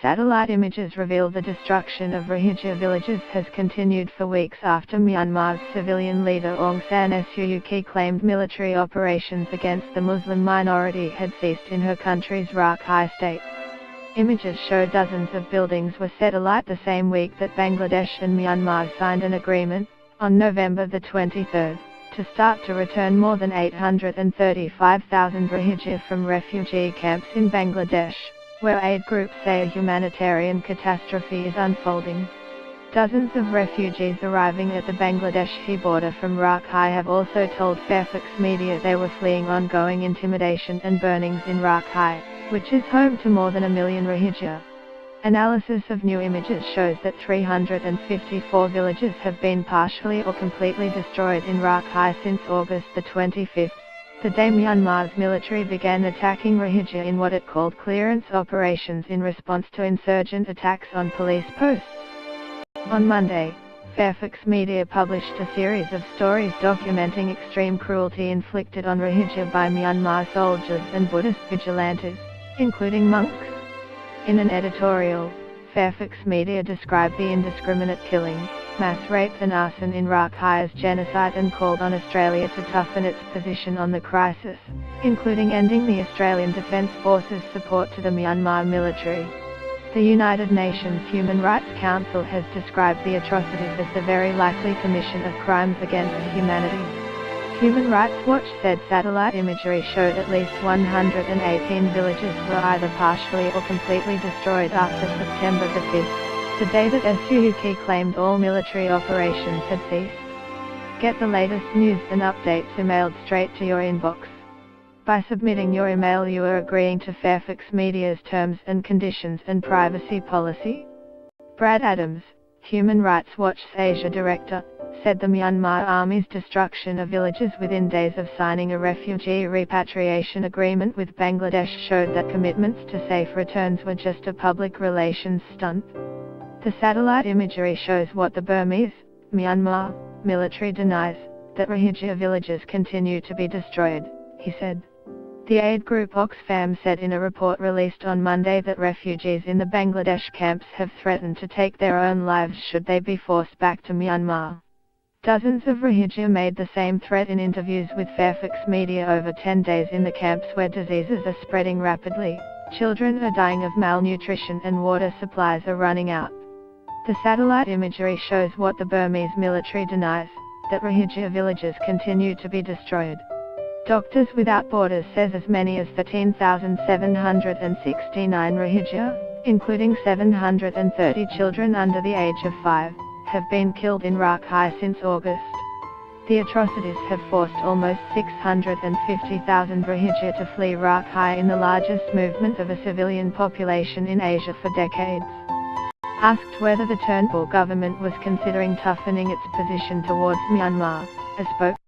Satellite images reveal the destruction of Rohingya villages has continued for weeks after Myanmar's civilian leader Aung San Suu Kyi claimed military operations against the Muslim minority had ceased in her country's Rakhine state. Images show dozens of buildings were set alight the same week that Bangladesh and Myanmar signed an agreement, on November the 23rd, to start to return more than 835,000 Rohingya from refugee camps in Bangladesh, where aid groups say a humanitarian catastrophe is unfolding. Dozens of refugees arriving at the Bangladeshi border from Rakhine have also told Fairfax media they were fleeing ongoing intimidation and burnings in Rakhine, which is home to more than 1 million Rohingya. Analysis of new images shows that 354 villages have been partially or completely destroyed in Rakhine since August the 25th. The day Myanmar's military began attacking Rohingya in what it called clearance operations in response to insurgent attacks on police posts. On Monday, Fairfax media published a series of stories documenting extreme cruelty inflicted on Rohingya by Myanmar soldiers and Buddhist vigilantes, including monks. In an editorial, Fairfax media described the indiscriminate killing, mass rape and arson in Rakhine as genocide and called on Australia to toughen its position on the crisis, including ending the Australian Defence Force's support to the Myanmar military. The United Nations Human Rights Council has described the atrocities as the very likely commission of crimes against humanity. Human Rights Watch said satellite imagery showed at least 118 villages were either partially or completely destroyed after September the 5th. The day that Suu Kyi claimed all military operations had ceased. Get the latest news and updates emailed straight to your inbox. By submitting your email you are agreeing to Fairfax Media's terms and conditions and privacy policy. Brad Adams, Human Rights Watch's Asia director, said the Myanmar Army's destruction of villages within days of signing a refugee repatriation agreement with Bangladesh showed that commitments to safe returns were just a public relations stunt. The satellite imagery shows what the Burmese, Myanmar, military denies, that Rohingya villages continue to be destroyed, he said. The aid group Oxfam said in a report released on Monday that refugees in the Bangladesh camps have threatened to take their own lives should they be forced back to Myanmar. Dozens of Rohingya made the same threat in interviews with Fairfax media over 10 days in the camps where diseases are spreading rapidly, children are dying of malnutrition and water supplies are running out. The satellite imagery shows what the Burmese military denies, that Rohingya villages continue to be destroyed. Doctors Without Borders says as many as 13,769 Rohingya, including 730 children under the age of 5, have been killed in Rakhine since August. The atrocities have forced almost 650,000 Rohingya to flee Rakhine in the largest movement of a civilian population in Asia for decades. Asked whether the Turnbull government was considering toughening its position towards Myanmar, a spokesperson